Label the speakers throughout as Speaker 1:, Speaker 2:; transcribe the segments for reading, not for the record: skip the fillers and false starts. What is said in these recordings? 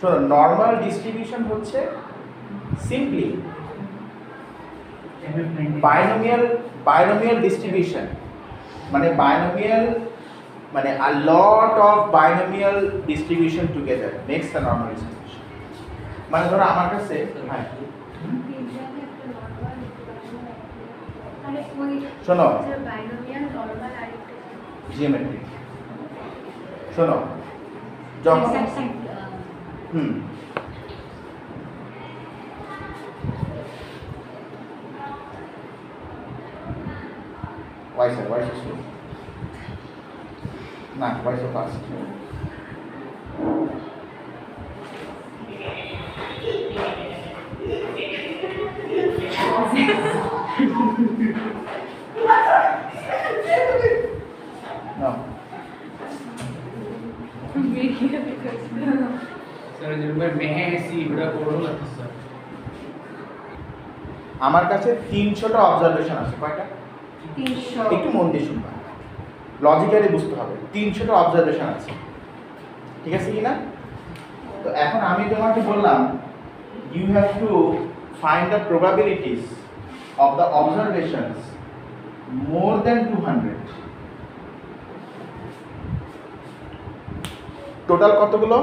Speaker 1: শোনো, normal distribution হচ্ছে simply binomial distribution, মানে binomial মানে a lot of binomial distribution together makes the normal distribution. মানে ধরো আমার কাছে শোনো জিওমেট্রিক, শোনো যখন why so slow? Nah, why so fast? No. আমার কাছে 300টা অবজারভেশন আছে। কয়টা? 300। একটু মন দিয়ে শুনবা, লজিক্যালি বুঝতে হবে। 300টা অবজারভেশন আছে, ঠিক আছে কি না? তো এখন আমি তোমাকে বললাম you have to find the probabilities of the observations more than 200। Total কতগুলো?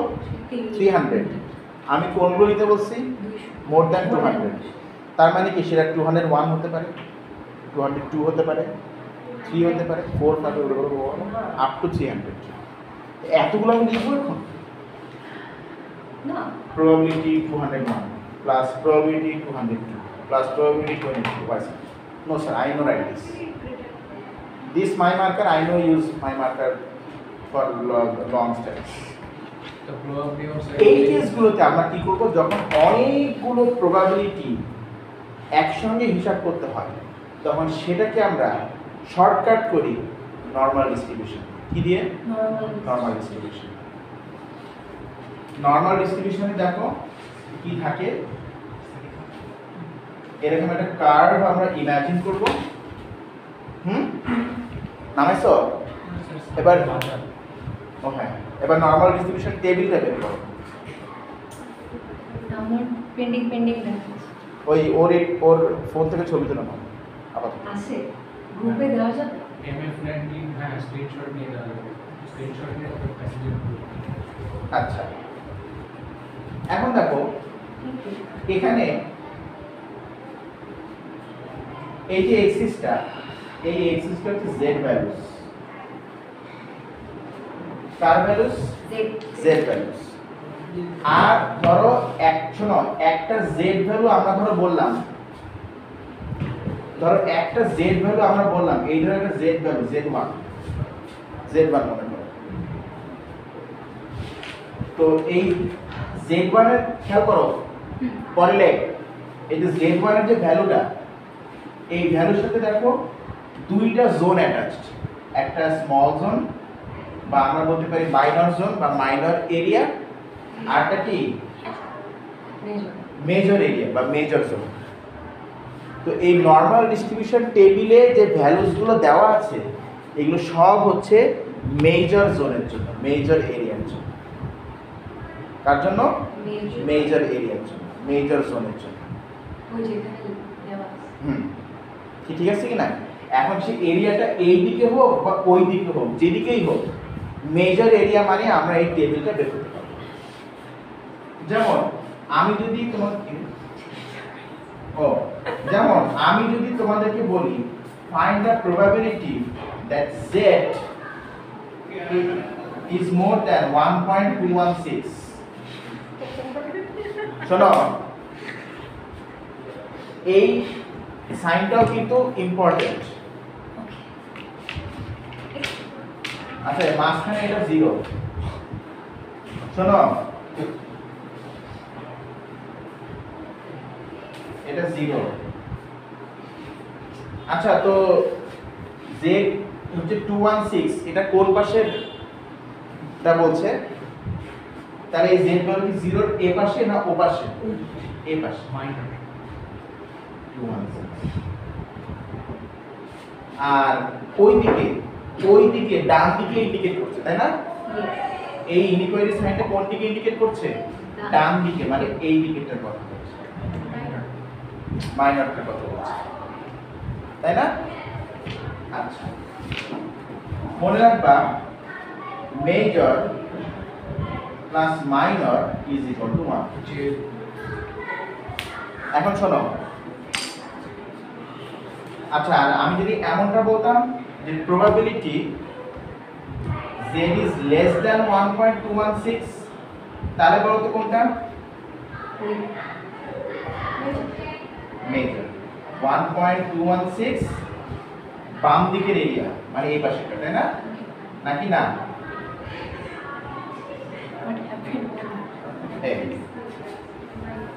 Speaker 1: 300। আমি কোনগুলো নিতে বলছি? More than 200। তার মানে কি সেটা 201 হতে পারে, 202 হতে পারে, 3 হতে পারে, 4 5 আপ টু 300। এতগুলো আমি লিখবো এখন? না। Probability 201 plus probability 202 plus probability 22. Why sir? No sir, I know write this. This my marker, I know use my marker for long steps. এই কেসগুলোতে আমরা কি করব, যখন অনেকগুলো প্রবাবিলিটি একসঙ্গে হিসাব করতে হয় তখন সেটাকে আমরা শর্টকাট করি নর্মাল ডিস্ট্রিবিউশন। কি দিয়ে? Normal distribution. নর্মাল ডিস্ট্রিবিউশনে দেখো কি থাকে, এরকম একটা কার্ভ আমরা ইমাজিন করব। নামাইছো? এবার ও হ্যাঁ, এবার নর্মাল ডিস্ট্রিবিউশন টেবিলটা বের করো।
Speaker 2: আমার পেন্ডিং
Speaker 1: ওই ওর ফোন থেকে ছবি তুলে নাও আপাতত।
Speaker 2: আছে গ্রুপে দেওয়া যাবে?
Speaker 3: এমএফ ফ্রেন্ডলি হ্যাঁ, স্ক্রিনশট নিয়ে দেওয়া যাবে। স্ক্রিনশট নিয়ে ওটা প্যাসেজে
Speaker 1: আচ্ছা, এখন দেখো এখানে এই যে এক্সিসটা, এই এক্সিসটা হচ্ছে জেড ভ্যালুস। কার ভ্যালুস? Z values. আর ধরো একটা জেড ভ্যালু আমরা ধরো বললাম, ধরো একটা জেড ভ্যালু আমরা বললাম, এই ধরো একটা জেড ভ্যালু z1 মনে করো। তো এই z1 এর খেয়াল করো পরে লেখ, এই যে z1 এর যে ভ্যালুটা, এই ভ্যালুর সাথে দেখো দুইটা জোন অ্যাটাচড, একটা স্মল জোন বা আমরা বলতে পারি মাইনর জোন বা মাইনর এরিয়া, আরটা কি মেজর এরিয়া বা মেজর জোন। তো এই নর্মাল ডিস্ট্রিবিউশন টেবিলে যে ভ্যালুসগুলো দেওয়া আছে এগুলো সব হচ্ছে মেজর জোনের জন্য, মেজর এরিয়ার জন্য। কার জন্য? মেজর এরিয়ার জন্য, মেজর জোনের জন্য। ঠিক আছে কি না? এখন সেই এরিয়াটা এই দিকে হোক বা ওই দিকে হোক, যেদিকেই হোক, মেজর এরিয়া মানে আমরা এই টেবিলটা বের করতে পারবো। যেমন আমি যদি তোমাদেরকে বলি find the probability that z is more than 1.216, শোনো এই সাইনটাও কিন্তু ইম্পর্টেন্ট। আচ্ছা, মাঝখানে এটা 0, শোনো এটা 0। আচ্ছা, তো z হচ্ছে 216, এটা কোন পাশের তা বলছে? তাহলে এই z ভ্যালু কি 0 এর এ পাশে না ও পাশে? এ পাশে।
Speaker 3: মাইনর
Speaker 1: 216। আর ওইদিকে ডান দিকে ইন্ডিকেট করছে, তাই না? এই ইনইকুয়ালিটি সাইনটা কোন দিকে ইন্ডিকেট করছে? ডান দিকে মানে এই দিকেরটার কথা বলছি, মাইনরটার কথা বলছি, তাই না? আচ্ছা, মনে রাখবা major plus minor is equal to 1। এখন শোনো, আচ্ছা আর আমি যদি এমনটা বলতাম যে probability z is less than 1.216, তাহলে বলো তো কোনটা মেজর? 1.216 বাম দিকের এরিয়া মানে এই পাশেটা, তাই না? নাকি না? এই।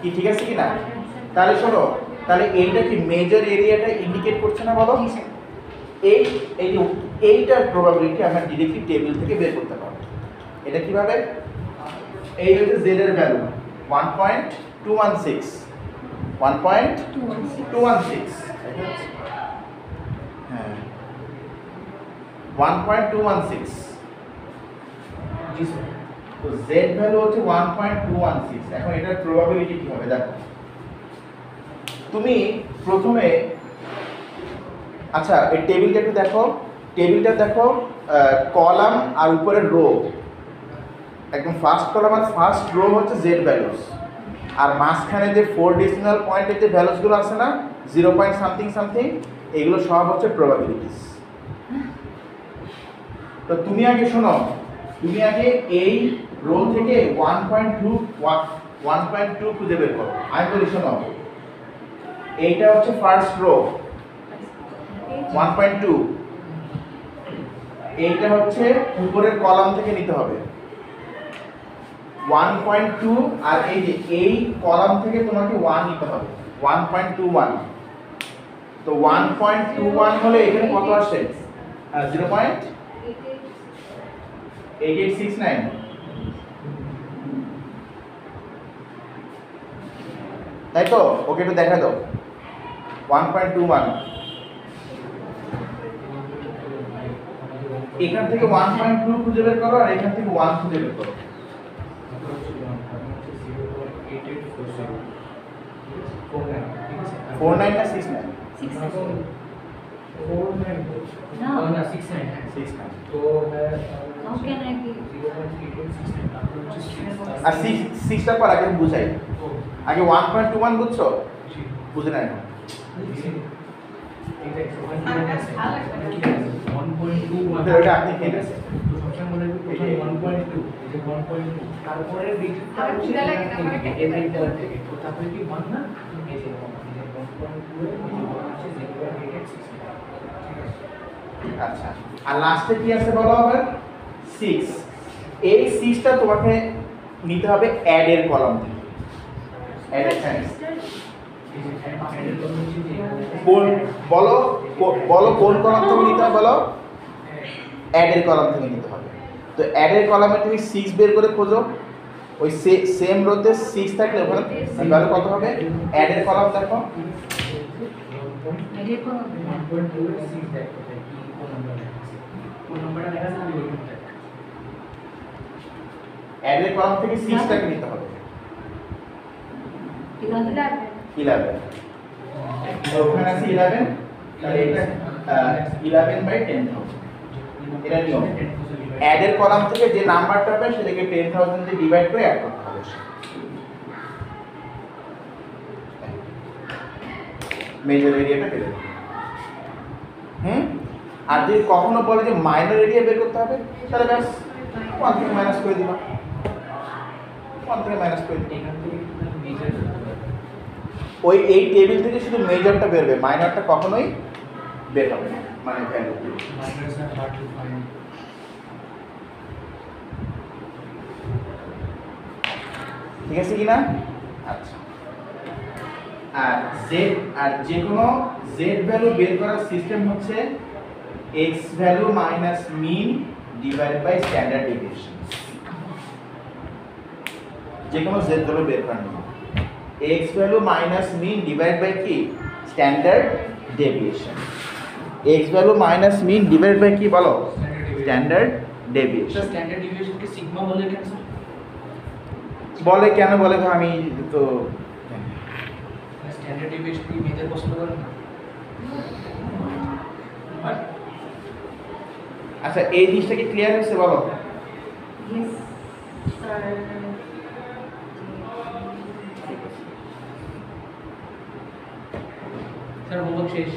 Speaker 1: কি ঠিক আছে কি না? তাহলে শোনো, তাহলে এইটা কি মেজর এরিয়াটা ইন্ডিকেট করছে না বলো? এই এই যে এইটার প্রবাবিলিটি আমরা ডিরেক্টলি টেবিল থেকে বের করতে পারবো। এটা কিভাবে? এই হচ্ছে z এর ভ্যালু 1.216, 1.216, হ্যাঁ 1.216,
Speaker 3: জি স্যার।
Speaker 1: তো z ভ্যালু হচ্ছে 1.216। এখন এটার প্রবাবিলিটি কি হবে দেখো। তুমি প্রথমে আচ্ছা এই টেবিলটা একটু দেখো, টেবিলটা দেখো, কলাম আর উপরের রো, একদম ফার্স্ট কলাম আর ফার্স্ট রো হচ্ছে জেড ভ্যালুস, আর মাঝখানে যে 4 ডেসিমাল পয়েন্টের যে ভ্যালুসগুলো আছে না 0 পয়েন্ট সামথিং সামথিং, এগুলো সব হচ্ছে প্রবাবিলিটিস। তো তুমি আগে শোনো, তুমি আগে এই রো থেকে 1.2 খুঁজে বের করো। আমি বলি শোনো, এইটা হচ্ছে ফার্স্ট রো 1.2, এইটা হচ্ছে উপরের কলাম থেকে নিতে হবে 1.2, আর এই যে এই কলাম থেকে তোমাকে 1 নিতে হবে 1.21। তো 1.21 হলে এখানে কত আসে? 0.8869। তাই তো? ওকে একটু দেখা দাও 1.21, এখান থেকে 1.2 খুঁজে বের করো আর এখান থেকে 1 খুঁজে বের করো। 49 না 69? 69। আর 6টা পর আগে বুঝাই, আগে 1.21 বুঝছো? বুঝে না এখন? ওটা আপনি খেয়ে গেছেন। আচ্ছা, আর লাস্টে কি আছে বলো আবার? 6। এই 6টা তোমাকে নিতে হবে অ্যাড এর কলাম থেকে। অ্যাড এর কোন বলো, বলো কোন কলাম থেকে নিতে হবে বলো? অ্যাড এর কলাম থেকে নিতে হবে। তো অ্যাড এর কলামে তুমি 6 বের করে খোঁজো, ওই সেম রোতে 6 থাকলে ওখানে ভ্যালু কত হবে? অ্যাড এর কলাম দেখো, অ্যাড এর কলাম থেকে 6টাকে নিতে হবে 11। ওখানে আছে 11, তাহলে এটা 11/10 হবে। এটা নিয়ম। অ্যাড এর কলাম থেকে যে নাম্বারটা হবে সেটাকে 10,000 দিয়ে ডিভাইড করে অ্যাড করতে হবে। মেজর এরিয়াটা বের করতে হবে। আর যদি কখনো বলে যে মাইনর এরিয়া বের করতে হবে, তাহলে ব্যাস 1 থেকে মাইনাস করে দিবা, 1 থেকে মাইনাস করে দিবা। ওই এই টেবিল থেকে শুধু মেজরটা বেরবে, মাইনরটা কখনোই বের হবে না, মানে ভ্যালু। ঠিক আছে কি না? আচ্ছা, আর জেড, আর যে কোনো জেড ভ্যালু বের করার সিস্টেম হচ্ছে X value minus mean divide by standard deviation. যে কোনো জেড ভ্যালু বের করার নিয়ম X value minus mean divide by কি? Standard deviation. X value minus mean divide by কি বলো? Standard deviation.
Speaker 3: স্ট্যান্ডার্ড ডেভিয়েশন কে সিগমা বলে কেন স্যার?
Speaker 1: বলে কেন বলে ভাই আমি তো
Speaker 3: স্ট্যান্ডার্ড ডেভিয়েশন কি মেয়েদের পছন্দ করেন না?
Speaker 1: আচ্ছা এই জিনিসটা কি ক্লিয়ার হয়েছে বলো?
Speaker 2: Yes sir.
Speaker 3: স্যার হোমওয়ার্ক শেষ।